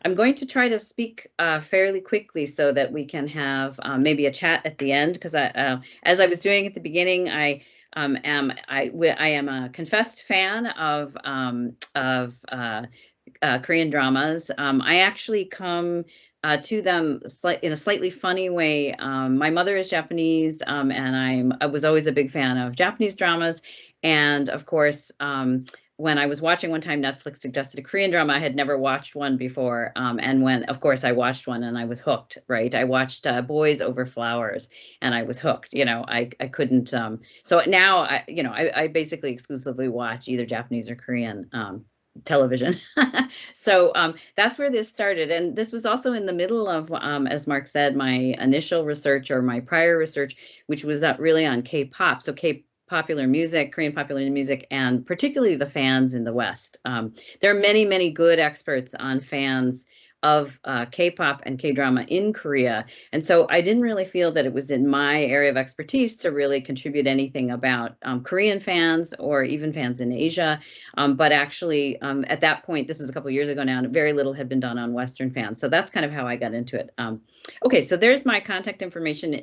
I'm going to try to speak fairly quickly so that we can have maybe a chat at the end, because as I was doing at the beginning, I am a confessed fan of Korean dramas. I actually come to them in a slightly funny way. My mother is Japanese, and I was always a big fan of Japanese dramas. And of course, when I was watching one time, Netflix suggested a Korean drama. I had never watched one before. And when, of course, I watched one and I was hooked, right? I watched Boys Over Flowers and I was hooked. I couldn't. So now, I basically exclusively watch either Japanese or Korean television. So that's where this started. And this was also in the middle of, as Mark said, my initial research or my prior research, which was really on K-pop. So popular music, Korean popular music, and particularly the fans in the West. There are many, many good experts on fans of K-pop and K-drama in Korea. And so I didn't really feel that it was in my area of expertise to really contribute anything about Korean fans or even fans in Asia. But actually, at that point, this was a couple of years ago now, and very little had been done on Western fans. So that's kind of how I got into it. Okay, so there's my contact information.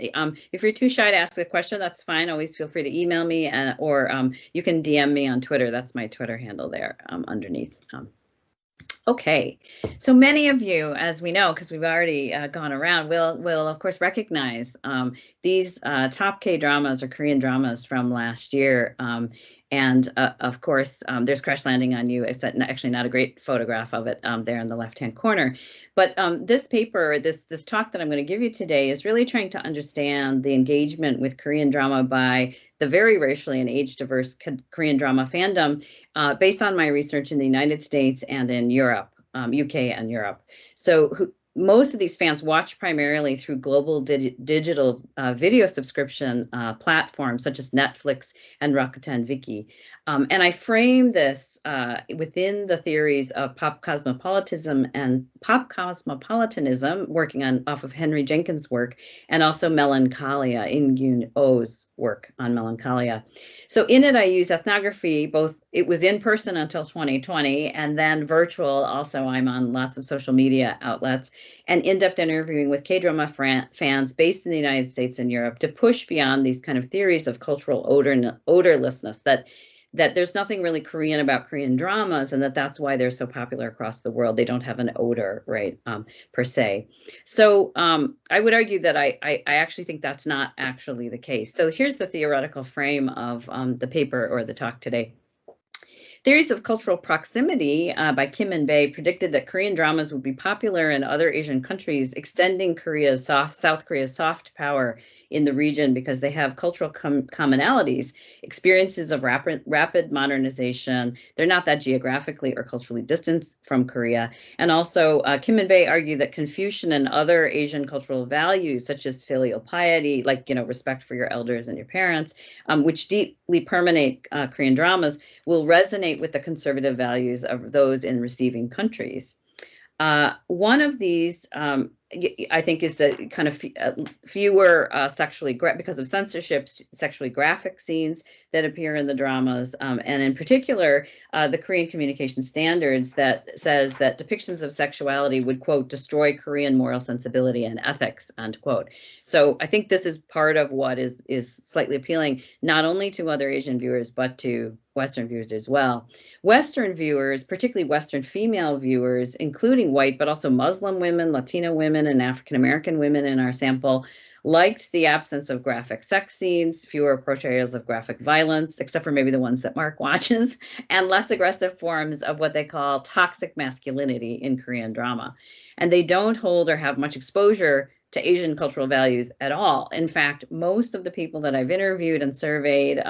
If you're too shy to ask a question, that's fine. Always feel free to email me, or you can DM me on Twitter. That's my Twitter handle there underneath. Okay, so many of you, as we know, because we've already gone around, will of course recognize these top K-dramas or Korean dramas from last year. And of course, there's Crash Landing on You. It's actually not a great photograph of it there in the left-hand corner. But this paper, this talk that I'm going to give you today is really trying to understand the engagement with Korean drama by the very racially and age-diverse Korean drama fandom based on my research in the United States and in Europe, UK and Europe. So most of these fans watch primarily through global digital video subscription platforms such as Netflix and Rakuten Viki. And I frame this within the theories of pop cosmopolitanism, working off of Henry Jenkins' work, and also Melancholia, In-gyun Oh's work on Melancholia. So in it, I use ethnography, both it was in person until 2020, and then virtual. Also, I'm on lots of social media outlets, and in-depth interviewing with K-drama fans based in the United States and Europe to push beyond these kind of theories of cultural odorlessness, that there's nothing really Korean about Korean dramas, and that's why they're so popular across the world. They don't have an odor, right, per se. So I would argue that I actually think that's not actually the case. So here's the theoretical frame of the paper or the talk today. Theories of Cultural Proximity by Kim and Bae predicted that Korean dramas would be popular in other Asian countries, extending South Korea's soft power in the region because they have cultural commonalities, experiences of rapid modernization. They're not that geographically or culturally distant from Korea. And also, Kim and Bae argue that Confucian and other Asian cultural values, such as filial piety, like respect for your elders and your parents, which deeply permeate Korean dramas, will resonate with the conservative values of those in receiving countries. One of these, I think, is the kind of fewer because of censorship, sexually graphic scenes that appear in the dramas, and in particular, the Korean communication standards that says that depictions of sexuality would, quote, destroy Korean moral sensibility and ethics, end quote. So I think this is part of what is slightly appealing, not only to other Asian viewers, but to Western viewers as well. Western viewers, particularly Western female viewers, including white, but also Muslim women, Latino women, and African-American women in our sample, liked the absence of graphic sex scenes, fewer portrayals of graphic violence, except for maybe the ones that Mark watches, and less aggressive forms of what they call toxic masculinity in Korean drama. And they don't hold or have much exposure to Asian cultural values at all. In fact, most of the people that I've interviewed and surveyed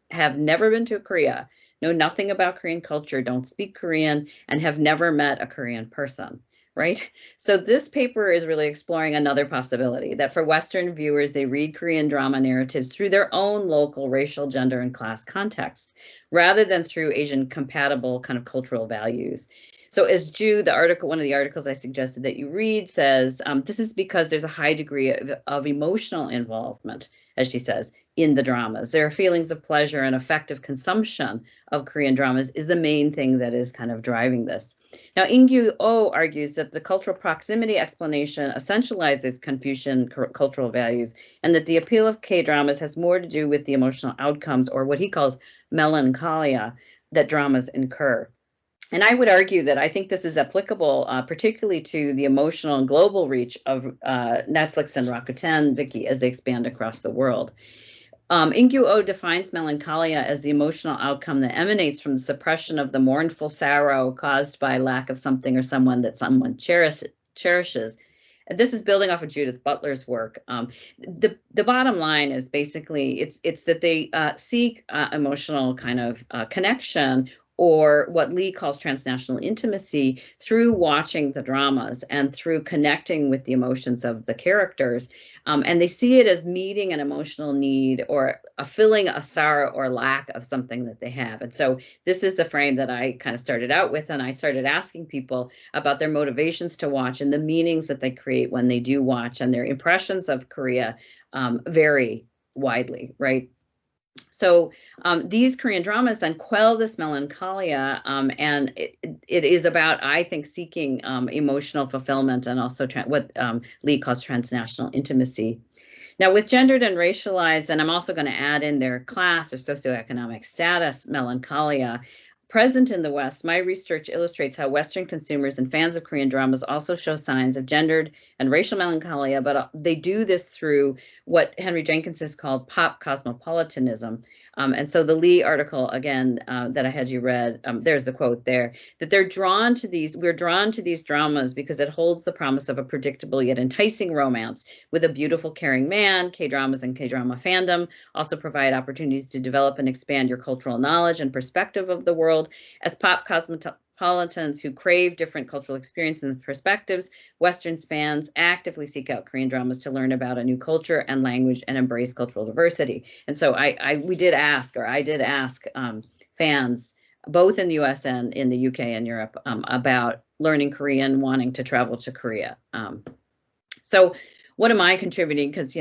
have never been to Korea, know nothing about Korean culture, don't speak Korean, and have never met a Korean person. Right? So this paper is really exploring another possibility, that for Western viewers, they read Korean drama narratives through their own local racial, gender, and class contexts, rather than through Asian compatible kind of cultural values. So as Jew, one of the articles I suggested that you read says, this is because there's a high degree of emotional involvement, as she says, in the dramas. There are feelings of pleasure and effective consumption of Korean dramas is the main thing that is kind of driving this. Now, Ingyu Oh argues that the cultural proximity explanation essentializes Confucian cultural values, and that the appeal of K-dramas has more to do with the emotional outcomes, or what he calls melancholia, that dramas incur. And I would argue that I think this is applicable, particularly to the emotional and global reach of Netflix and Rakuten Viki as they expand across the world. Ingyu O defines melancholia as the emotional outcome that emanates from the suppression of the mournful sorrow caused by lack of something or someone that someone cherishes. And this is building off of Judith Butler's work. The bottom line is basically it's that they seek emotional kind of connection, or what Lee calls transnational intimacy, through watching the dramas and through connecting with the emotions of the characters. And they see it as meeting an emotional need, or filling a sorrow or lack of something that they have. And so this is the frame that I kind of started out with, and I started asking people about their motivations to watch and the meanings that they create when they do watch, and their impressions of Korea vary widely, right? So these Korean dramas then quell this melancholia, and it is about, I think, seeking emotional fulfillment, and also what Lee calls transnational intimacy. Now, with gendered and racialized, and I'm also going to add in their class or socioeconomic status melancholia present in the West, my research illustrates how Western consumers and fans of Korean dramas also show signs of gendered and racial melancholia, but they do this through what Henry Jenkins has called pop cosmopolitanism. And so the Lee article, again, that I had you read, there's the quote there, that we're drawn to these dramas because it holds the promise of a predictable yet enticing romance with a beautiful, caring man. K-dramas and K-drama fandom also provide opportunities to develop and expand your cultural knowledge and perspective of the world. As pop cosmopolitans who crave different cultural experiences and perspectives, Western fans actively seek out Korean dramas to learn about a new culture and language and embrace cultural diversity. And so I did ask fans, both in the US and in the UK and Europe, about learning Korean, wanting to travel to Korea. So what am I contributing? Because,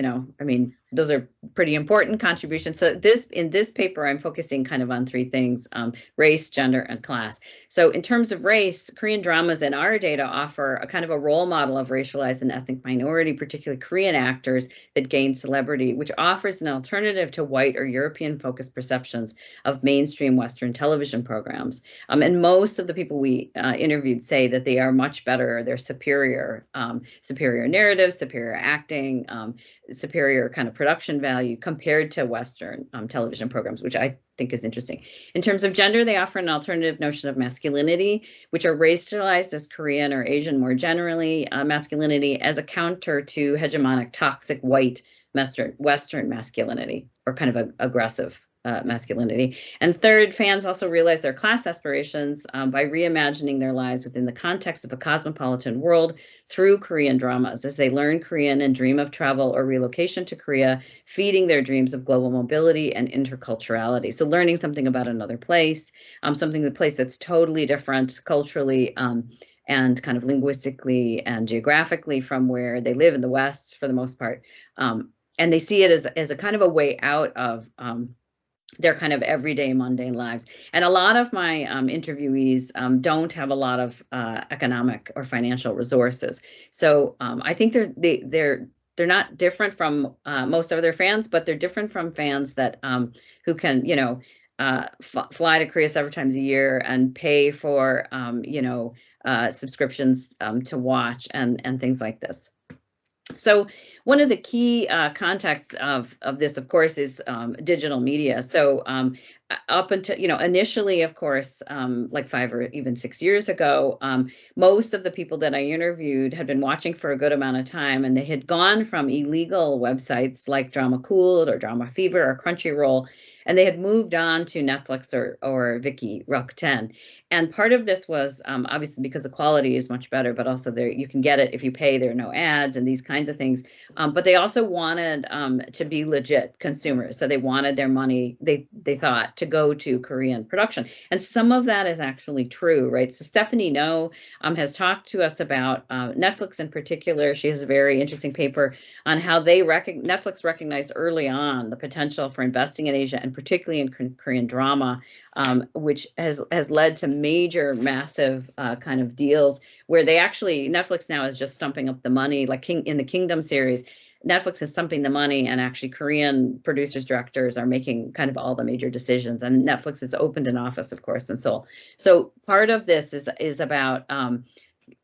those are pretty important contributions. So in this paper, I'm focusing kind of on three things: race, gender, and class. So in terms of race, Korean dramas in our data offer a kind of a role model of racialized and ethnic minority, particularly Korean actors that gain celebrity, which offers an alternative to white or European-focused perceptions of mainstream Western television programs. And most of the people we interviewed say that they are much better. They're superior narratives, superior acting, superior kind of production value compared to Western television programs, which I think is interesting. In terms of gender, they offer an alternative notion of masculinity, which are racialized as Korean or Asian more generally, masculinity as a counter to hegemonic toxic white Western masculinity, or kind of aggressive masculinity. And third, fans also realize their class aspirations by reimagining their lives within the context of a cosmopolitan world through Korean dramas, as they learn Korean and dream of travel or relocation to Korea, feeding their dreams of global mobility and interculturality. So learning something about another place, the place that's totally different culturally, and kind of linguistically and geographically from where they live in the West for the most part. And they see it as a kind of a way out of their kind of everyday mundane lives. And a lot of my interviewees don't have a lot of economic or financial resources. So I think they're not different from most of their fans, but they're different from fans that who can, fly to Korea several times a year and pay for, subscriptions to watch and things like this. So one of the key contexts of this, of course, is digital media. So up until, initially, of course, like 5 or even 6 years ago, most of the people that I interviewed had been watching for a good amount of time, and they had gone from illegal websites like Drama Cool or Drama Fever or Crunchyroll, and they had moved on to Netflix or Viki Rakuten. And part of this was obviously because the quality is much better, but also there you can get it if you pay. There are no ads and these kinds of things. But they also wanted to be legit consumers, so they wanted their money. They thought to go to Korean production, and some of that is actually true, right? So Stephanie No has talked to us about Netflix in particular. She has a very interesting paper on how Netflix recognized early on the potential for investing in Asia and particularly in Korean drama, which has led to major, massive kind of deals where Netflix now is just stumping up the money, like in the Kingdom series. Netflix is stumping the money, and actually Korean producers, directors are making kind of all the major decisions. And Netflix has opened an office, of course, in Seoul. So part of this is about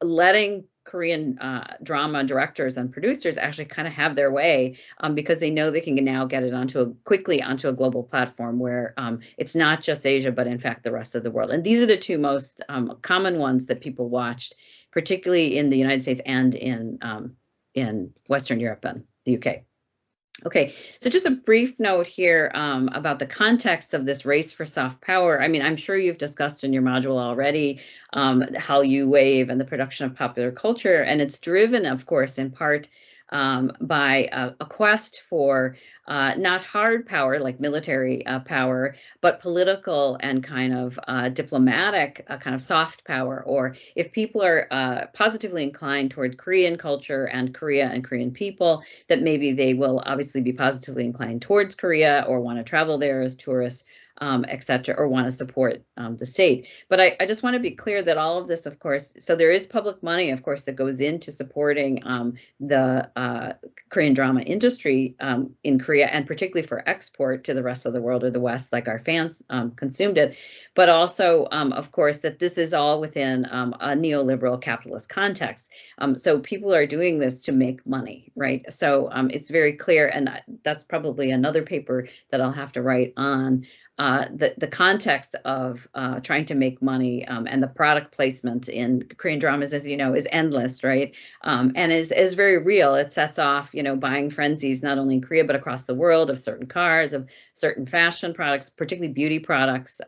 letting Korean drama directors and producers actually kind of have their way, because they know they can now get it quickly onto a global platform where it's not just Asia, but in fact the rest of the world. And these are the two most common ones that people watched, particularly in the United States and in Western Europe and the UK. Okay, so just a brief note here about the context of this race for soft power. I mean, I'm sure you've discussed in your module already Hallyu wave and the production of popular culture, and it's driven, of course, in part by a quest for not hard power like military power, but political and kind of diplomatic kind of soft power. Or if people are positively inclined toward Korean culture and Korea and Korean people, that maybe they will obviously be positively inclined towards Korea or want to travel there as tourists, etc., or want to support the state. But I just want to be clear that all of this, of course, so there is public money, of course, that goes into supporting the Korean drama industry in Korea, and particularly for export to the rest of the world or the West, like our fans consumed it. But also, of course, that this is all within a neoliberal capitalist context. So people are doing this to make money, right? So it's very clear, and that's probably another paper that I'll have to write on the context of trying to make money, and the product placement in Korean dramas, as you know, is endless, right? And is very real. It sets off, buying frenzies, not only in Korea, but across the world, of certain cars, of certain fashion products, particularly beauty products.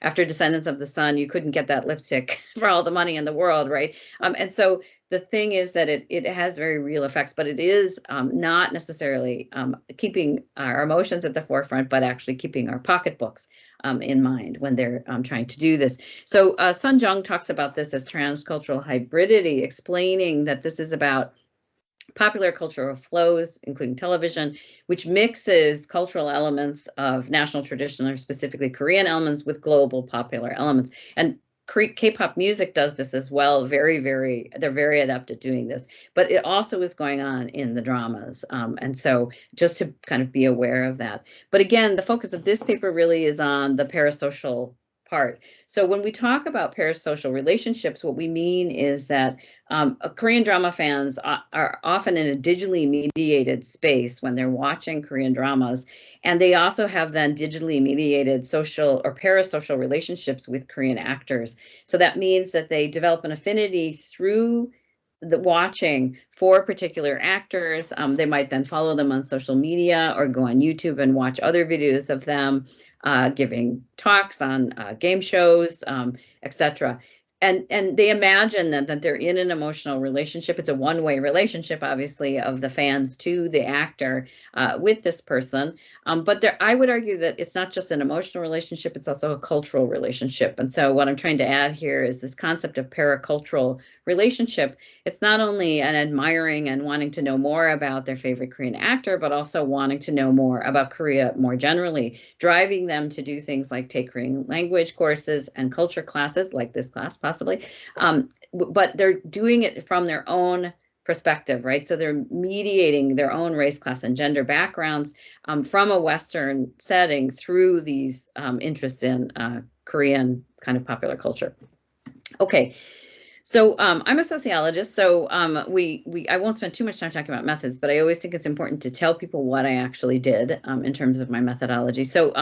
After Descendants of the Sun, you couldn't get that lipstick for all the money in the world, right? And so the thing is that it has very real effects, but it is not necessarily keeping our emotions at the forefront, but actually keeping our pocketbooks in mind when they're trying to do this. So Sun Jung talks about this as transcultural hybridity, explaining that this is about popular cultural flows, including television, which mixes cultural elements of national tradition, or specifically Korean elements, with global popular elements. And K-pop music does this as well. They're very adept at doing this, but it also is going on in the dramas. And so just to kind of be aware of that. But again, the focus of this paper really is on the parasocial part. So when we talk about parasocial relationships, what we mean is that Korean drama fans are often in a digitally mediated space when they're watching Korean dramas, and they also have then digitally mediated social or parasocial relationships with Korean actors. So that means that they develop an affinity through the watching for particular actors. They might then follow them on social media or go on YouTube and watch other videos of them giving talks on game shows, etc. And they imagine that they're in an emotional relationship. It's a one-way relationship, obviously, of the fans to the actor with this person. But I would argue that it's not just an emotional relationship, it's also a cultural relationship. And so what I'm trying to add here is this concept of paracultural relationship. It's not only an admiring and wanting to know more about their favorite Korean actor, but also wanting to know more about Korea more generally, driving them to do things like take Korean language courses and culture classes, like this class possibly. But they're doing it from their own perspective, right? So they're mediating their own race, class, and gender backgrounds from a Western setting through these interests in Korean kind of popular culture. Okay. So I'm a sociologist, so I won't spend too much time talking about methods, but I always think it's important to tell people what I actually did in terms of my methodology. So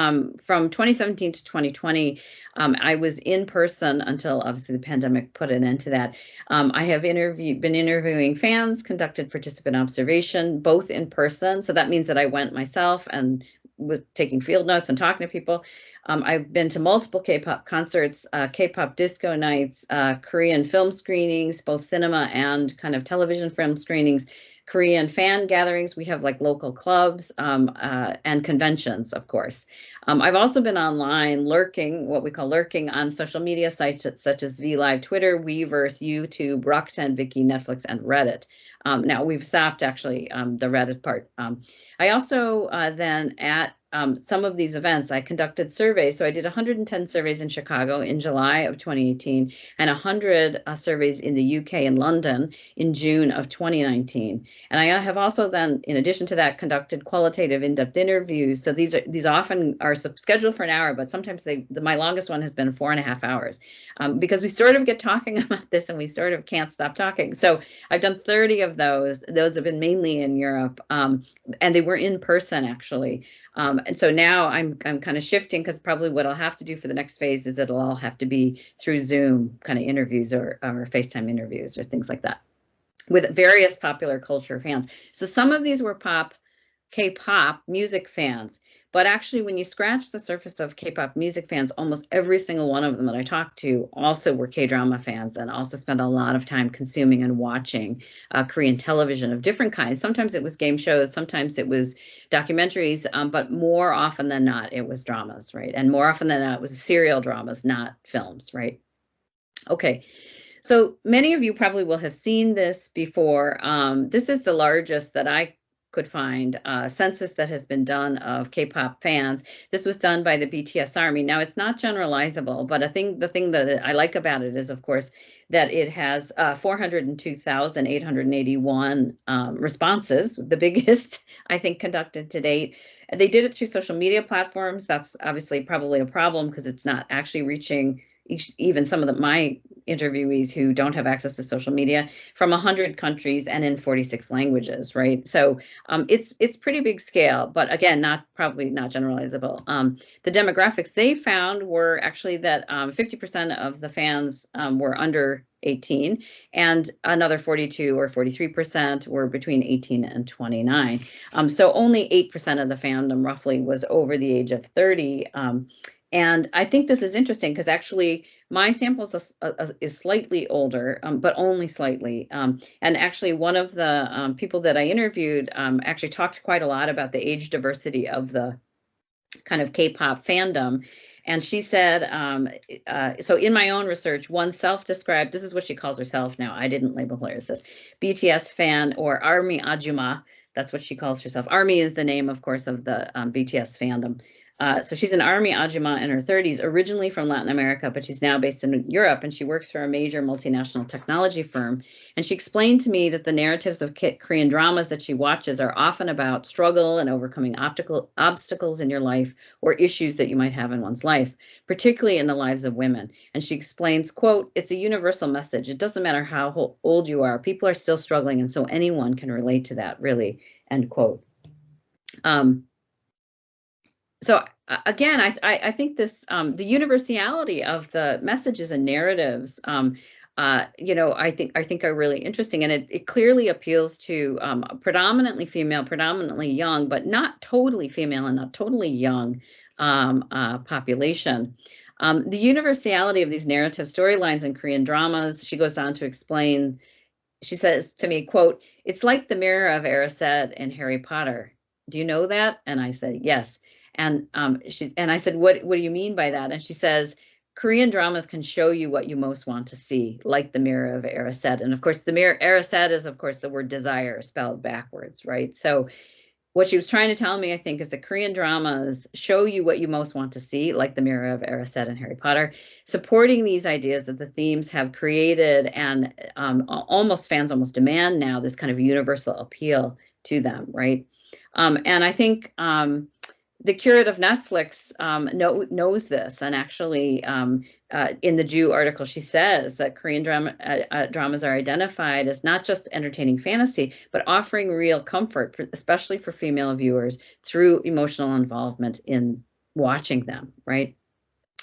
from 2017 to 2020, I was in person until obviously the pandemic put an end to that. I have been interviewing fans, conducted participant observation, both in person. So that means that I went myself and was taking field notes and talking to people. I've been to multiple K-pop concerts, K-pop disco nights, Korean film screenings, both cinema and kind of television film screenings, Korean fan gatherings. We have like local clubs and conventions, of course. I've also been online lurking, what we call lurking, on social media sites such as VLive, Twitter, Weverse, YouTube, Rakuten, Viki, Netflix, and Reddit. Now we've stopped actually the Reddit part. I also then at some of these events, I conducted surveys. So I did 110 surveys in Chicago in July of 2018 and 100 surveys in the UK and London in June of 2019. And I have also then, in addition to that, conducted qualitative in-depth interviews. So these often are scheduled for an hour, but sometimes my longest one has been 4.5 hours because we sort of get talking about this and we sort of can't stop talking. So I've done 30 of those. Those have been mainly in Europe, and they were in person actually. And so now I'm kind of shifting, because probably what I'll have to do for the next phase is it'll all have to be through Zoom kind of interviews or FaceTime interviews or things like that with various popular culture fans. So some of these were K-pop music fans, but actually when you scratch the surface of K-pop music fans, almost every single one of them that I talked to also were K-drama fans and also spent a lot of time consuming and watching Korean television of different kinds. Sometimes it was game shows, sometimes it was documentaries, but more often than not, it was dramas, right? And more often than not, it was serial dramas, not films, right? Okay. So many of you probably will have seen this before. This is the largest that I could find census that has been done of K-pop fans. This was done by the BTS Army. Now, it's not generalizable, but the thing that I like about it is, of course, that it has 402,881 responses, the biggest, I think, conducted to date. They did it through social media platforms. That's obviously probably a problem because it's not actually reaching even some of my interviewees who don't have access to social media, from 100 countries and in 46 languages, right? So it's pretty big scale, but again, probably not generalizable. The demographics they found were actually that 50% of the fans were under 18, and another 42 or 43% were between 18 and 29. So only 8% of the fandom roughly was over the age of 30. And I think this is interesting because actually my sample is slightly older, but only slightly. And actually one of the people that I interviewed actually talked quite a lot about the age diversity of the kind of K-pop fandom. And she said, so in my own research, one self-described, this is what she calls herself now, I didn't label her as this, BTS fan or Army Ajuma, that's what she calls herself. Army is the name, of course, of the BTS fandom. So she's an Army Ajuma in her 30s, originally from Latin America, but she's now based in Europe, and she works for a major multinational technology firm. And she explained to me that the narratives of Korean dramas that she watches are often about struggle and overcoming obstacles in your life or issues that you might have in one's life, particularly in the lives of women. And she explains, quote, "It's a universal message. It doesn't matter how old you are. People are still struggling, and so anyone can relate to that, really," end quote. So again, I think this the universality of the messages and narratives, I think are really interesting, and it clearly appeals to predominantly female, predominantly young, but not totally female and not totally young population. The universality of these narrative storylines in Korean dramas, she goes on to explain. She says to me, quote, "It's like the mirror of Erised in Harry Potter. Do you know that?" And I said, "Yes." And I said, what do you mean by that? And she says, Korean dramas can show you what you most want to see, like the mirror of Erised. And of course, the mirror, Erised is, of course, the word desire spelled backwards, right? So what she was trying to tell me, I think, is that Korean dramas show you what you most want to see, like the mirror of Erised and Harry Potter, supporting these ideas that the themes have created, and fans almost demand now this kind of universal appeal to them, right? And I think the curator of Netflix knows this, and actually in the Jew article, she says that Korean dramas are identified as not just entertaining fantasy, but offering real comfort, especially for female viewers, through emotional involvement in watching them, right?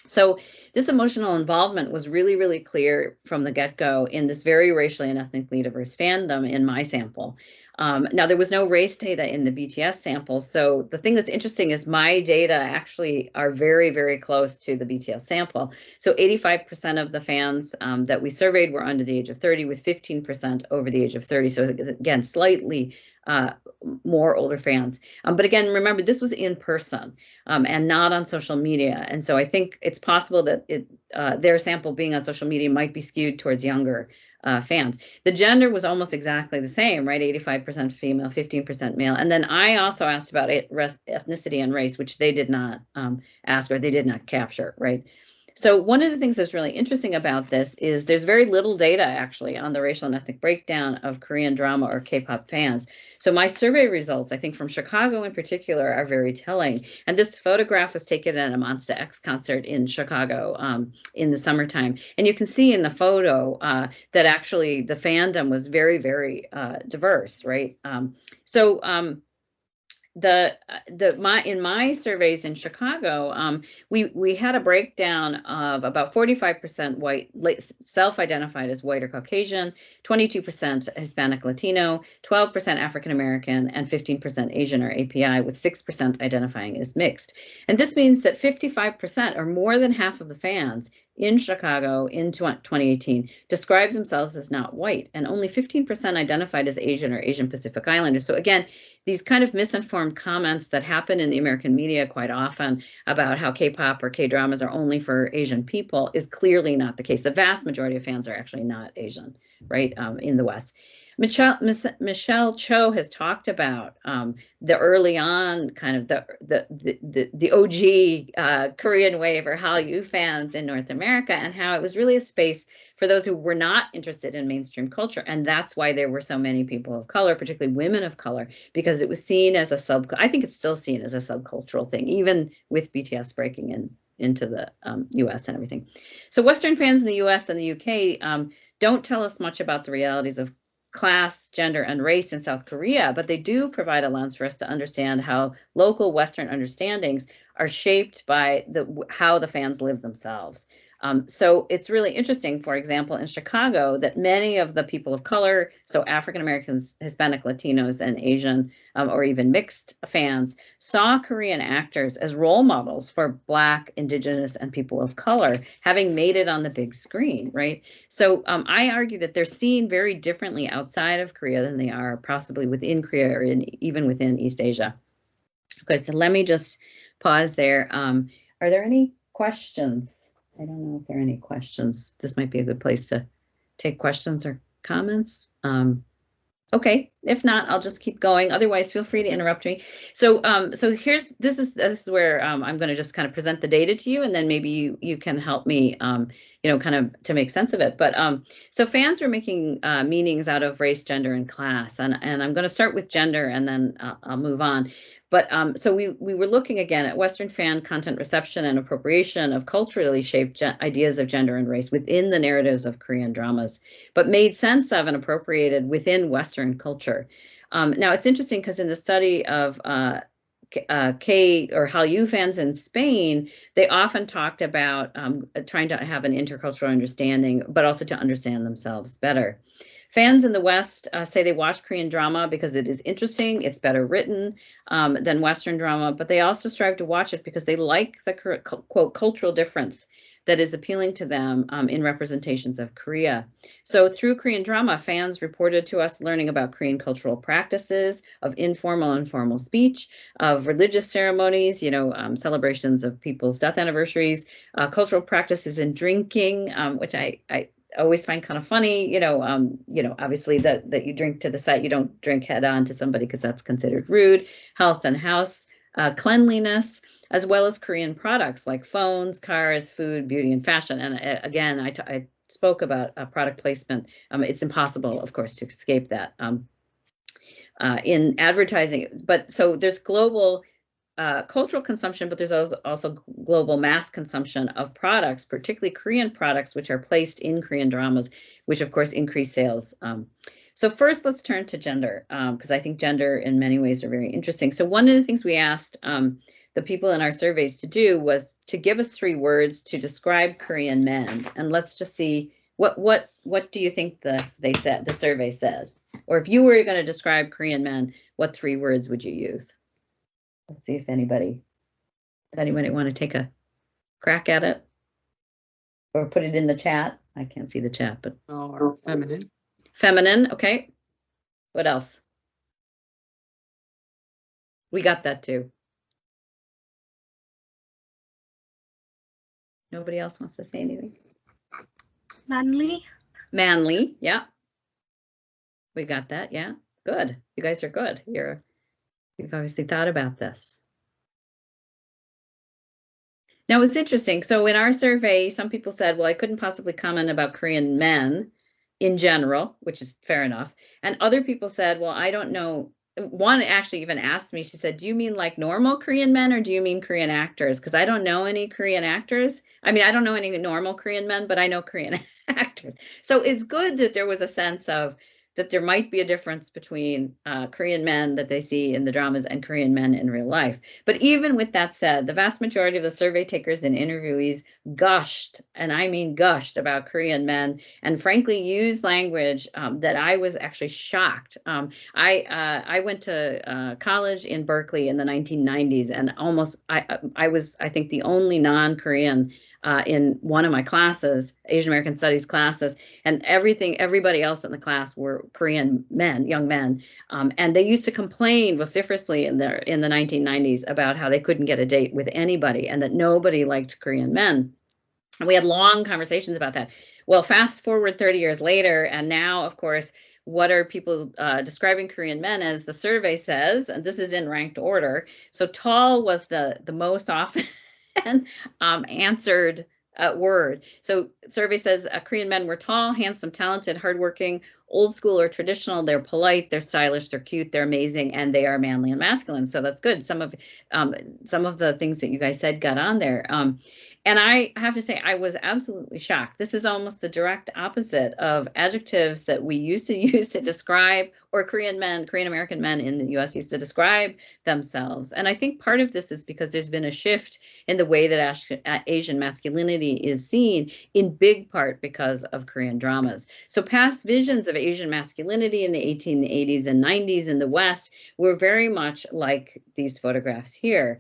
So this emotional involvement was really, really clear from the get-go in this very racially and ethnically diverse fandom in my sample. Now, there was no race data in the BTS sample. So the thing that's interesting is my data actually are very, very close to the BTS sample. So 85% of the fans that we surveyed were under the age of 30, with 15% over the age of 30. So again, slightly more older fans. But again, remember, this was in person and not on social media. And so I think it's possible that their sample being on social media might be skewed towards younger fans. The gender was almost exactly the same, right? 85% female, 15% male. And then I also asked about ethnicity and race, which they did not ask, or they did not capture, right? So one of the things that's really interesting about this is there's very little data actually on the racial and ethnic breakdown of Korean drama or K-pop fans. So my survey results, I think from Chicago in particular, are very telling. And this photograph was taken at a Monsta X concert in Chicago in the summertime. And you can see in the photo that actually the fandom was very, very diverse, right? In my surveys in Chicago, we had a breakdown of about 45% white, self-identified as white or Caucasian, 22% Hispanic Latino, 12% African American, and 15% Asian or API, with 6% identifying as mixed. And this means that 55%, or more than half of the fans in Chicago in 2018, described themselves as not white, and only 15% identified as Asian or Asian Pacific Islanders. So again, these kind of misinformed comments that happen in the American media quite often about how K-pop or K-dramas are only for Asian people is clearly not the case. The vast majority of fans are actually not Asian, right, in the West. Michelle Cho has talked about the early on kind of the OG Korean wave or Hallyu fans in North America, and how it was really a space for those who were not interested in mainstream culture. And that's why there were so many people of color, particularly women of color, because it was seen as I think it's still seen as a subcultural thing, even with BTS breaking into the US and everything. So Western fans in the US and the UK don't tell us much about the realities of class, gender, and race in South Korea, but they do provide a lens for us to understand how local Western understandings are shaped by how the fans live themselves. So it's really interesting, for example, in Chicago, that many of the people of color, so African Americans, Hispanic, Latinos, and Asian, or even mixed fans, saw Korean actors as role models for Black, Indigenous, and people of color, having made it on the big screen, right? So I argue that they're seen very differently outside of Korea than they are possibly within Korea or even within East Asia. Okay, so let me just pause there. Are there any questions? I don't know if there are any questions. This might be a good place to take questions or comments. Okay, if not, I'll just keep going. Otherwise, feel free to interrupt me. So this is where I'm going to just kind of present the data to you, and then maybe you can help me, kind of to make sense of it. But so fans were making meanings out of race, gender, and class, and I'm going to start with gender, and then I'll move on. But so we were looking again at Western fan content reception and appropriation of culturally shaped ideas of gender and race within the narratives of Korean dramas, but made sense of and appropriated within Western culture. Now, it's interesting because in the study of K or Hallyu fans in Spain, they often talked about trying to have an intercultural understanding, but also to understand themselves better. Fans in the West say they watch Korean drama because it is interesting, it's better written than Western drama, but they also strive to watch it because they like the, quote, cultural difference that is appealing to them in representations of Korea. So through Korean drama, fans reported to us learning about Korean cultural practices, of informal and formal speech, of religious ceremonies, celebrations of people's death anniversaries, cultural practices in drinking, which I always find kind of funny, obviously that you drink to the site, you don't drink head on to somebody because that's considered rude, health and house, cleanliness, as well as Korean products like phones, cars, food, beauty, and fashion. And again, I spoke about product placement. It's impossible, of course, to escape that in advertising. But so there's global cultural consumption, but there's also global mass consumption of products, particularly Korean products, which are placed in Korean dramas, which of course increase sales. So first, let's turn to gender, because I think gender in many ways are very interesting. So one of the things we asked the people in our surveys to do was to give us 3 words to describe Korean men. And let's just see, what do you think the survey said? Or if you were going to describe Korean men, what 3 words would you use? Let's see if anybody want to take a crack at it or put it in the chat. I can't see the chat, but Or feminine. Feminine, okay. What else? We got that too. Nobody else wants to say anything. Manly. Manly, yeah. We got that, yeah. Good. You guys are good. You've obviously thought about this. Now, it's interesting. So in our survey, some people said, well, I couldn't possibly comment about Korean men in general, which is fair enough. And other people said, well, I don't know. One actually even asked me, she said, do you mean like normal Korean men or do you mean Korean actors? Because I don't know any Korean actors. I mean, I don't know any normal Korean men, but I know Korean actors. So it's good that there was a sense of that there might be a difference between Korean men that they see in the dramas and Korean men in real life. But even with that said, the vast majority of the survey takers and interviewees gushed, and I mean gushed, about Korean men, and frankly used language that I was actually shocked. I went to college in Berkeley in the 1990s, and I was, I think, the only non-Korean in one of my classes, Asian American Studies classes, and everybody else in the class were Korean men, young men, and they used to complain vociferously in the 1990s about how they couldn't get a date with anybody and that nobody liked Korean men. And we had long conversations about that. Well, fast forward 30 years later, and now, of course, what are people describing Korean men as? The survey says, and this is in ranked order. So tall was the most often answered word. So survey says Korean men were tall, handsome, talented, hardworking, old school or traditional. They're polite, they're stylish, they're cute, they're amazing, and they are manly and masculine. So that's good. Some of the things that you guys said got on there. And I have to say, I was absolutely shocked. This is almost the direct opposite of adjectives that we used to use to describe, or Korean American men in the US used to describe themselves. And I think part of this is because there's been a shift in the way that Asian masculinity is seen, in big part because of Korean dramas. So past visions of Asian masculinity in the 1880s and 90s in the West were very much like these photographs here.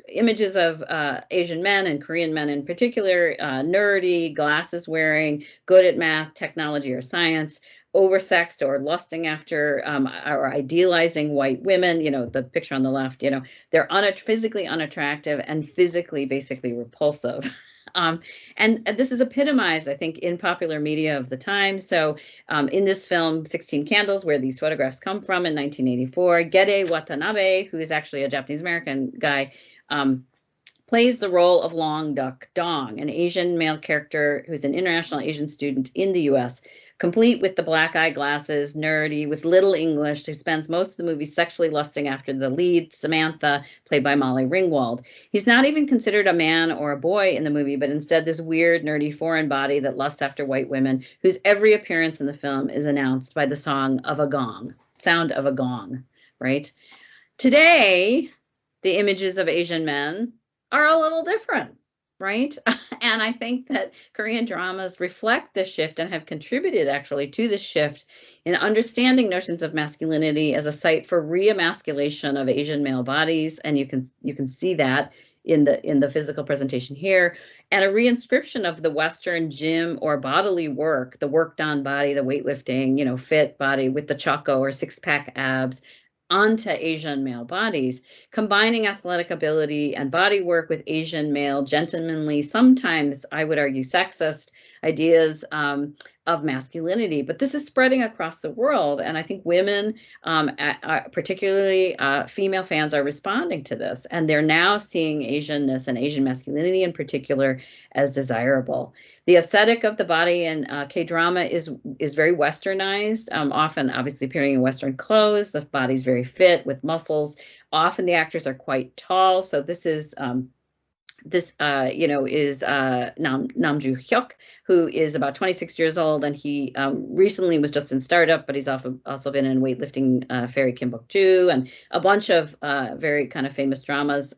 Images of Asian men and Korean men in particular, nerdy, glasses wearing, good at math, technology, or science, oversexed or lusting after or idealizing white women. The picture on the left, they're physically unattractive and physically basically repulsive. And this is epitomized, I think, in popular media of the time. So in this film, 16 Candles, where these photographs come from in 1984, Gede Watanabe, who is actually a Japanese-American guy, plays the role of Long Duck Dong, an Asian male character who's an international Asian student in the US, complete with the black eye glasses, nerdy, with little English, who spends most of the movie sexually lusting after the lead, Samantha, played by Molly Ringwald. He's not even considered a man or a boy in the movie, but instead this weird, nerdy foreign body that lusts after white women, whose every appearance in the film is announced by the sound of a gong, right? Today, the images of Asian men are a little different, right? And I think that Korean dramas reflect this shift and have contributed actually to this shift in understanding notions of masculinity as a site for re-emasculation of Asian male bodies. And you can see that in the physical presentation here, and a reinscription of the Western gym or bodily work, the worked-on body, the weightlifting, fit body with the choco or six-pack abs, onto Asian male bodies, combining athletic ability and body work with Asian male gentlemanly, sometimes I would argue sexist, ideas of masculinity. But this is spreading across the world, and I think women, particularly female fans, are responding to this, and they're now seeing Asianness and Asian masculinity in particular as desirable. The aesthetic of the body in K-drama is very westernized, often obviously appearing in Western clothes. The body's very fit with muscles. Often the actors are quite tall. So this is is Namju Hyuk, who is about 26 years old, and he recently was just in Startup, but he's also been in weightlifting Fairy Kim Bok Ju and a bunch of very kind of famous dramas.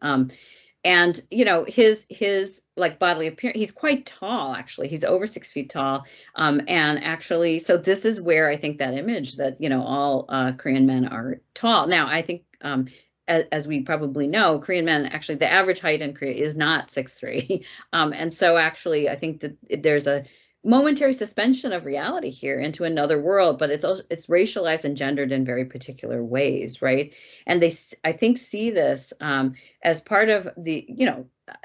and his like bodily appearance, he's quite tall, actually. He's over 6 feet tall. And actually, so this is where I think that image that all Korean men are tall. Now I think as we probably know, Korean men, actually the average height in Korea is not 6'3". And so actually I think that there's a momentary suspension of reality here into another world, but it's racialized and gendered in very particular ways, right? And they, I think, see this as part of the,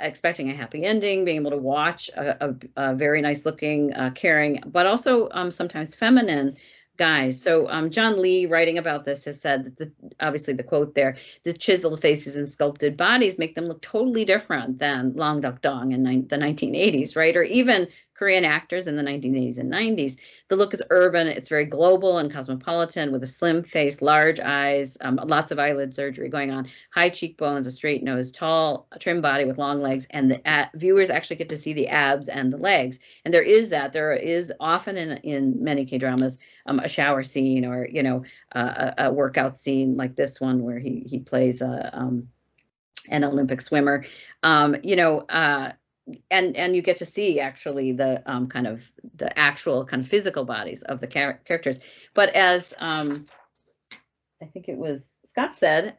expecting a happy ending, being able to watch a very nice looking, caring, but also sometimes feminine guys. So John Lee, writing about this, has said that obviously the quote there, the chiseled faces and sculpted bodies make them look totally different than Long Duk Dong in the 1980s, right? Or even Korean actors in the 1980s and 90s. The look is urban, it's very global and cosmopolitan, with a slim face, large eyes, lots of eyelid surgery going on, high cheekbones, a straight nose, tall, trim body with long legs, and the viewers actually get to see the abs and the legs. And there is often in many K-dramas a shower scene, or a workout scene like this one where he plays an Olympic swimmer. And you get to see actually the kind of the actual kind of physical bodies of the characters. But as I think it was Scott said,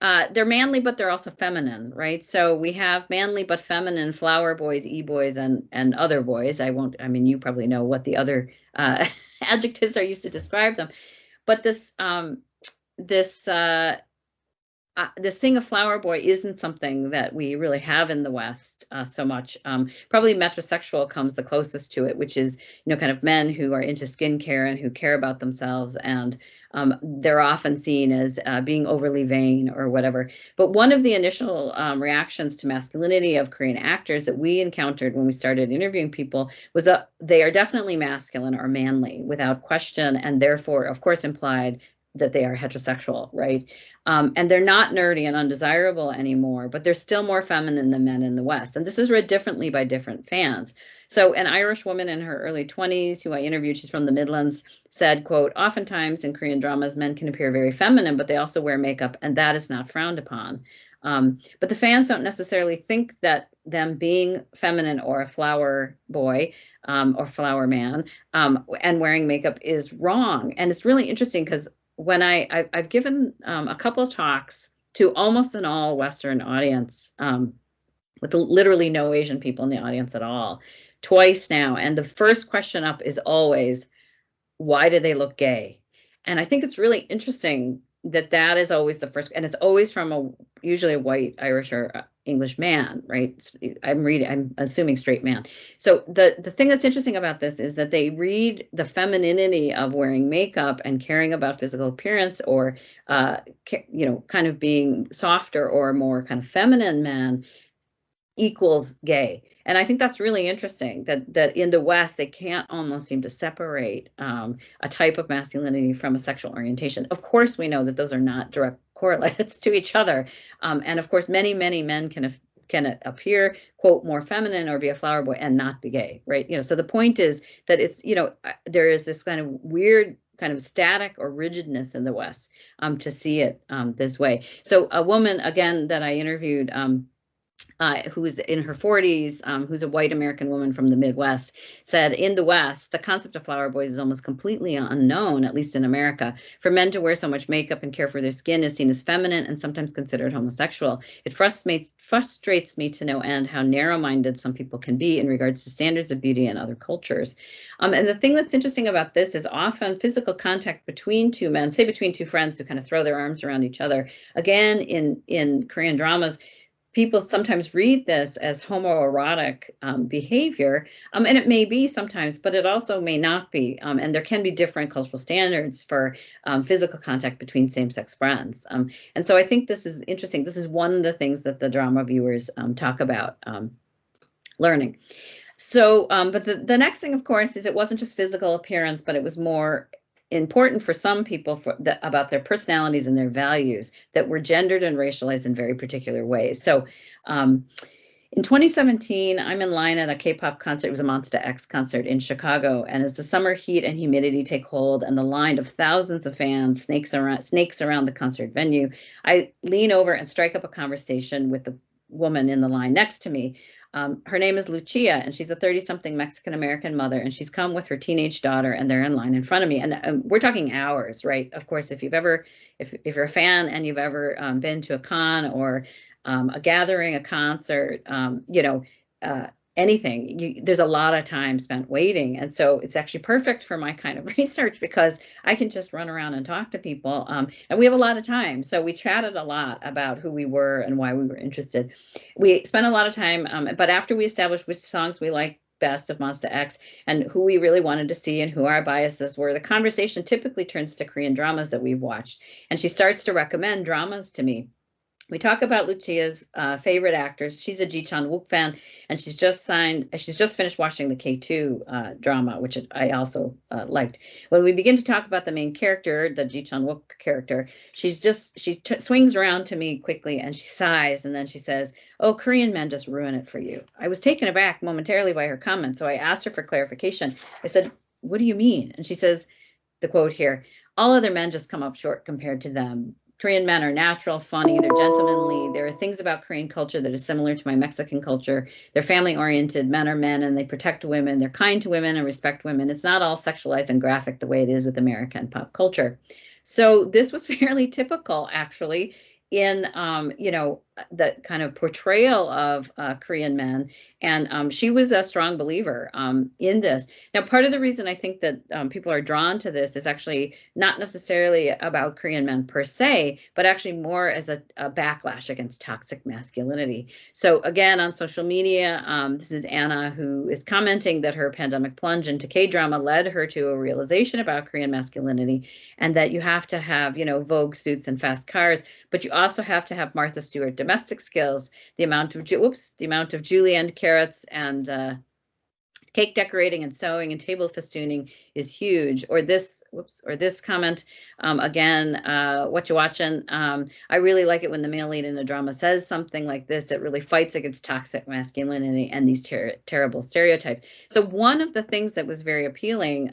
they're manly, but they're also feminine, right? So we have manly but feminine flower boys, e-boys, and other boys. You probably know what the other adjectives are used to describe them. But this thing of flower boy isn't something that we really have in the West so much. Probably metrosexual comes the closest to it, which is, kind of men who are into skincare and who care about themselves, and they're often seen as being overly vain or whatever. But one of the initial reactions to masculinity of Korean actors that we encountered when we started interviewing people was they are definitely masculine or manly without question, and therefore, of course, implied that they are heterosexual, right? And they're not nerdy and undesirable anymore, but they're still more feminine than men in the West. And this is read differently by different fans. So an Irish woman in her early 20s who I interviewed, she's from the Midlands, said, quote, "Oftentimes in Korean dramas, men can appear very feminine, but they also wear makeup, and that is not frowned upon." But the fans don't necessarily think that them being feminine or a flower boy or flower man and wearing makeup is wrong. And it's really interesting because when I've given a couple of talks to almost an all Western audience, with literally no Asian people in the audience at all, twice now. And the first question up is always, why do they look gay? And I think it's really interesting that is always the first, and it's always from usually a white Irish or English man, right? I'm assuming straight man. So the thing that's interesting about this is that they read the femininity of wearing makeup and caring about physical appearance, or kind of being softer or more kind of feminine man equals gay. And I think that's really interesting that in the West, they can't almost seem to separate a type of masculinity from a sexual orientation. Of course, we know that those are not direct correlates to each other. And of course, many, many men can appear, quote, more feminine or be a flower boy and not be gay, right? So the point is that it's, there is this kind of weird kind of static or rigidness in the West to see it this way. So a woman, again, that I interviewed, who's in her 40s, who's a white American woman from the Midwest, said, in the West, the concept of flower boys is almost completely unknown, at least in America. For men to wear so much makeup and care for their skin is seen as feminine and sometimes considered homosexual. It frustrates me to no end how narrow-minded some people can be in regards to standards of beauty in other cultures. And the thing that's interesting about this is often physical contact between two men, say between two friends who kind of throw their arms around each other. Again, in Korean dramas, people sometimes read this as homoerotic behavior, and it may be sometimes, but it also may not be. And there can be different cultural standards for physical contact between same-sex friends. And so I think this is interesting. This is one of the things that the drama viewers talk about learning. So, but the next thing, of course, is it wasn't just physical appearance, but it was more important for some people about their personalities and their values that were gendered and racialized in very particular ways. So in 2017, I'm in line at a K-pop concert. It was a Monsta X concert in Chicago. And as the summer heat and humidity take hold and the line of thousands of fans snakes around the concert venue, I lean over and strike up a conversation with woman in the line next to me. Her name is Lucia, and she's a 30-something Mexican-American mother, and she's come with her teenage daughter, and they're in line in front of me. And we're talking hours, right? Of course, if you're a fan and you've ever been to a con or a gathering, a concert, anything, there's a lot of time spent waiting. And so it's actually perfect for my kind of research because I can just run around and talk to people. And we have a lot of time. So we chatted a lot about who we were and why we were interested. We spent a lot of time, but after we established which songs we liked best of Monsta X and who we really wanted to see and who our biases were, the conversation typically turns to Korean dramas that we've watched. And she starts to recommend dramas to me. We talk about Lucia's favorite actors. She's a Ji Chan-wook fan, and she's just finished watching the K2 drama, which I also liked. When we begin to talk about the main character, the Ji Chan-wook character, she swings around to me quickly and she sighs, and then she says, "Oh, Korean men just ruin it for you." I was taken aback momentarily by her comment, so I asked her for clarification. I said, "What do you mean?" And she says, the quote here, "All other men just come up short compared to them. Korean men are natural, funny, they're gentlemanly. There are things about Korean culture that are similar to my Mexican culture. They're family-oriented. Men are men, and they protect women. They're kind to women and respect women. It's not all sexualized and graphic the way it is with American pop culture." So this was fairly typical, actually, in the kind of portrayal of Korean men, and she was a strong believer in this. Now, part of the reason I think that people are drawn to this is actually not necessarily about Korean men per se, but actually more as a backlash against toxic masculinity. So again, on social media, this is Anna, who is commenting that her pandemic plunge into K-drama led her to a realization about Korean masculinity, and that you have to have, Vogue suits and fast cars, but you also have to have Martha Stewart domestic skills. The amount of julienne carrots and cake decorating and sewing and table festooning is huge. Or this comment, again, what you watching? I really like it when the male lead in a drama says something like this. It really fights against toxic masculinity and these terrible stereotypes. So one of the things that was very appealing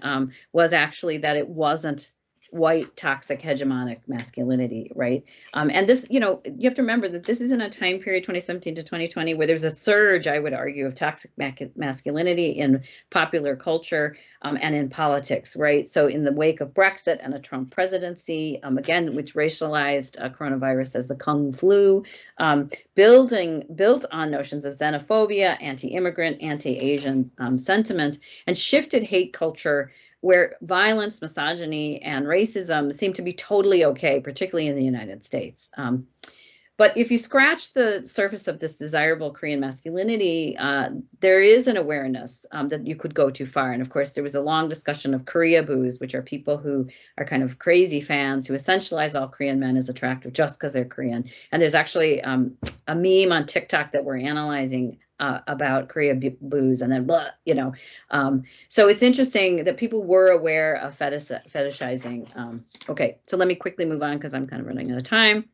was actually that it wasn't white, toxic, hegemonic masculinity, right? And this, you have to remember that this is in a time period, 2017 to 2020, where there's a surge, I would argue, of toxic masculinity in popular culture and in politics, right? So in the wake of Brexit and a Trump presidency, again, which racialized coronavirus as the Kung flu, built on notions of xenophobia, anti-immigrant, anti-Asian sentiment, and shifted hate culture where violence, misogyny, and racism seem to be totally okay, particularly in the United States. But if you scratch the surface of this desirable Korean masculinity, there is an awareness that you could go too far. And of course, there was a long discussion of Korea boos, which are people who are kind of crazy fans who essentialize all Korean men as attractive just because they're Korean. And there's actually a meme on TikTok that we're analyzing about Korea boos, and then blah, so it's interesting that people were aware of fetishizing. Okay, so let me quickly move on because I'm kind of running out of time.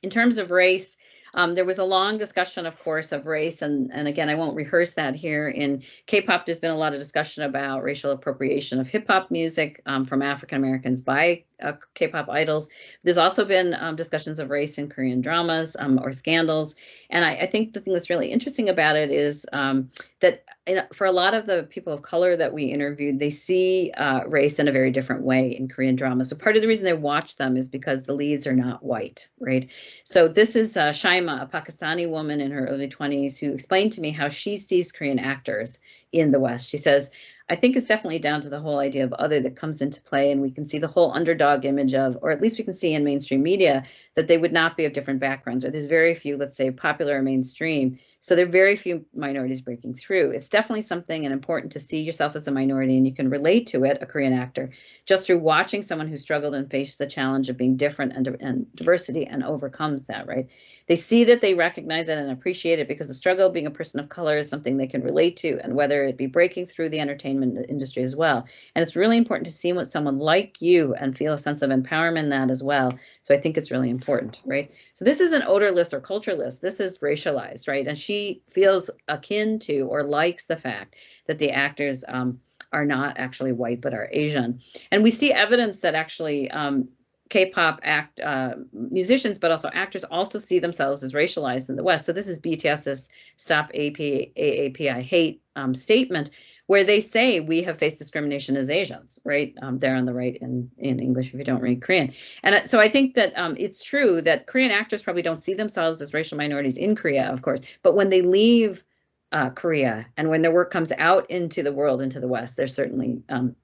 In terms of race, there was a long discussion, of course, of race, and again, I won't rehearse that here. In K-pop, there's been a lot of discussion about racial appropriation of hip-hop music from African Americans by K-pop idols. There's also been discussions of race in Korean dramas or scandals, and I think the thing that's really interesting about it is that for a lot of the people of color that we interviewed, they see race in a very different way in Korean dramas. So part of the reason they watch them is because the leads are not white, right? So this is Shaima, a Pakistani woman in her early 20s, who explained to me how she sees Korean actors in the West. She says, "I think it's definitely down to the whole idea of other that comes into play, and we can see the whole underdog image of, or at least we can see in mainstream media, that they would not be of different backgrounds, or there's very few, let's say, popular or mainstream. So there are very few minorities breaking through. It's definitely something and important to see yourself as a minority, and you can relate to it, a Korean actor, just through watching someone who struggled and faced the challenge of being different and diversity and overcomes that, right? They see that, they recognize it and appreciate it because the struggle of being a person of color is something they can relate to, and whether it be breaking through the entertainment industry as well. And it's really important to see what someone like you and feel a sense of empowerment in that as well. So I think it's really important, right? So this is an odorless or cultureless. This is racialized, right? And she feels akin to or likes the fact that the actors are not actually white but are Asian. And we see evidence that actually K-pop musicians, but also actors, also see themselves as racialized in the West. So this is BTS's Stop AAPI Hate statement, where they say we have faced discrimination as Asians, right? There on the right in English if you don't read Korean. And so I think that it's true that Korean actors probably don't see themselves as racial minorities in Korea, of course, but when they leave Korea and when their work comes out into the world, into the West, they're certainly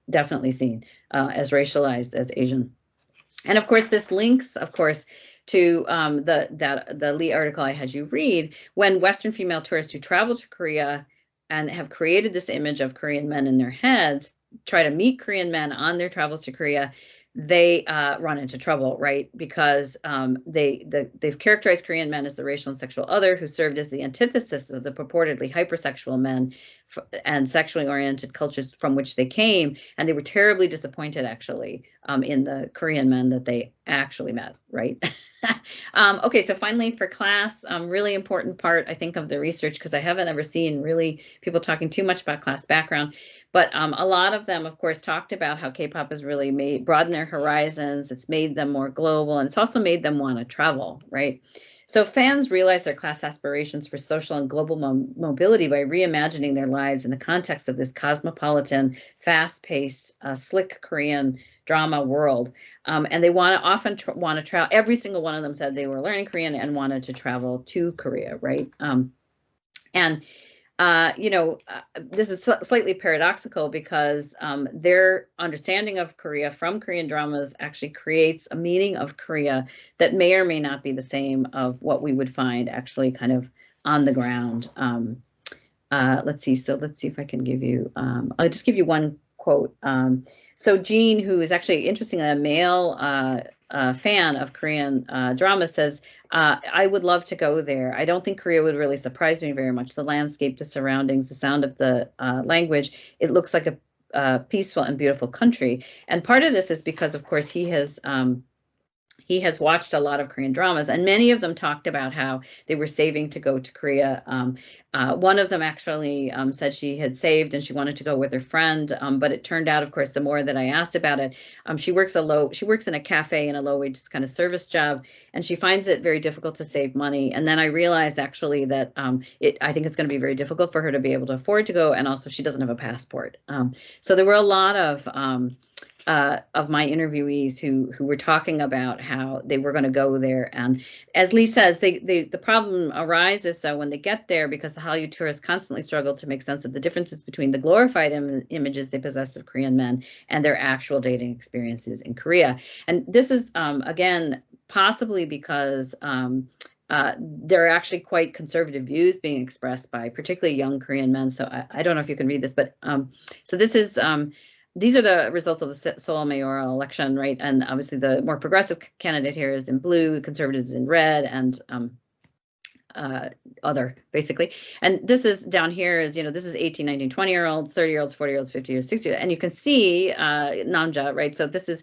definitely seen as racialized as Asian. And of course, this links, of course, to the Lee article I had you read, when Western female tourists who travel to Korea and have created this image of Korean men in their heads, try to meet Korean men on their travels to Korea, they run into trouble, right? Because they've characterized Korean men as the racial and sexual other who served as the antithesis of the purportedly hypersexual men and sexually oriented cultures from which they came. And they were terribly disappointed, actually, in the Korean men that they actually met, right? Okay, so finally for class, really important part, I think, of the research, because I haven't ever seen really people talking too much about class background. But a lot of them, of course, talked about how K-pop has really broadened their horizons. It's made them more global, and it's also made them want to travel, right? So fans realize their class aspirations for social and global mobility by reimagining their lives in the context of this cosmopolitan, fast-paced, slick Korean drama world. And they often want to travel. Every single one of them said they were learning Korean and wanted to travel to Korea, right? This is slightly paradoxical because their understanding of Korea from Korean dramas actually creates a meaning of Korea that may or may not be the same of what we would find actually kind of on the ground. Let's see. So let's see if I can give you, I'll just give you one quote. So Jean, who is actually, interestingly, a male fan of Korean drama, says, I would love to go there. I don't think Korea would really surprise me very much. The landscape, the surroundings, the sound of the language, it looks like a peaceful and beautiful country. And part of this is because, of course, he has watched a lot of Korean dramas, and many of them talked about how they were saving to go to Korea. One of them actually said she had saved and she wanted to go with her friend, but it turned out, of course, the more that I asked about it, she works in a cafe in a low-wage kind of service job, and she finds it very difficult to save money. And then I realized actually that I think it's going to be very difficult for her to be able to afford to go, and also she doesn't have a passport. So there were a lot of my interviewees who were talking about how they were going to go there. And as Lee says, the problem arises, though, when they get there, because the Hallyu tourists constantly struggle to make sense of the differences between the glorified images they possessed of Korean men and their actual dating experiences in Korea. And this is, again, possibly because there are actually quite conservative views being expressed by particularly young Korean men. So I don't know if you can read this, but so this is these are the results of the Seoul mayoral election, right? And obviously the more progressive candidate here is in blue, conservatives in red, and other, basically. And this is down here is, this is 18, 19, 20-year-olds, 30-years, 40-years, 50-years, 60-years. And you can see Namja, right? So this is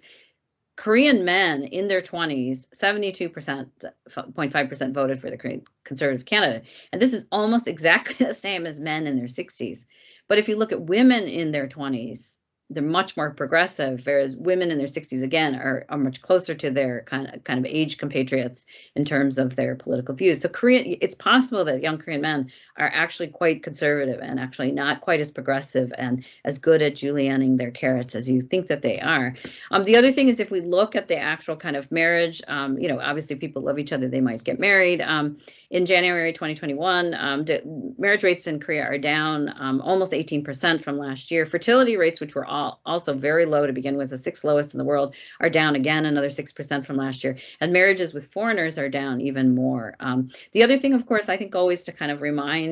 Korean men in their 20s, 72.5% voted for the Korean conservative candidate. And this is almost exactly the same as men in their 60s. But if you look at women in their 20s, they're much more progressive, whereas women in their 60s, again, are much closer to their kind of age compatriots in terms of their political views. So it's possible that young Korean men are actually quite conservative and actually not quite as progressive and as good at julienning their carrots as you think that they are. The other thing is, if we look at the actual kind of marriage, obviously people love each other, they might get married. In January 2021, marriage rates in Korea are down almost 18% from last year. Fertility rates, which were also very low to begin with, the sixth lowest in the world, are down again another 6% from last year. And marriages with foreigners are down even more. The other thing, of course, I think always to kind of remind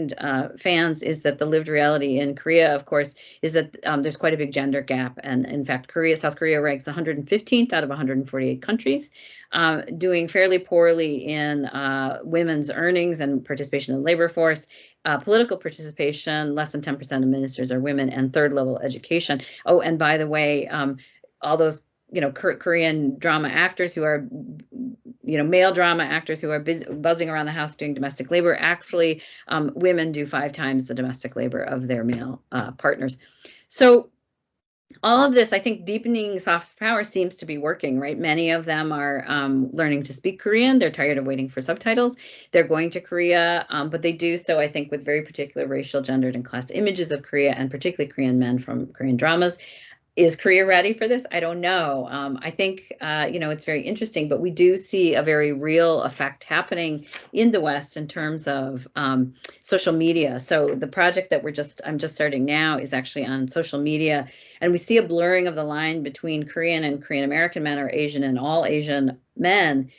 fans is that the lived reality in Korea, of course, is that there's quite a big gender gap. And in fact, South Korea ranks 115th out of 148 countries. Doing fairly poorly in women's earnings and participation in the labor force, political participation, less than 10% of ministers are women, and third level education. Oh, and by the way, all those Korean drama actors who are, male drama actors who are buzzing around the house doing domestic labor, actually women do 5 times the domestic labor of their male partners. So all of this, I think deepening soft power seems to be working, right? Many of them are learning to speak Korean. They're tired of waiting for subtitles. They're going to Korea, but they do so, I think, with very particular racial, gendered, and class images of Korea, and particularly Korean men from Korean dramas. Is Korea ready for this? I don't know. I think, it's very interesting, but we do see a very real effect happening in the West in terms of social media. So the project that I'm just starting now is actually on social media, and we see a blurring of the line between Korean and Korean American men, or Asian and all Asian men,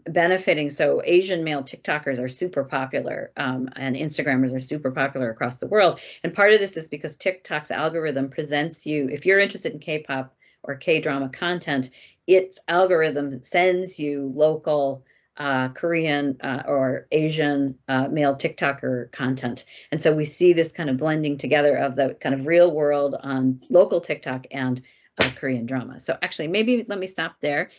benefiting. So Asian male TikTokers are super popular, and Instagrammers are super popular across the world. And part of this is because TikTok's algorithm presents you, if you're interested in K-pop or K-drama content, its algorithm sends you local Korean or Asian male TikToker content. And so we see this kind of blending together of the kind of real world on local TikTok and Korean drama. So actually, maybe let me stop there.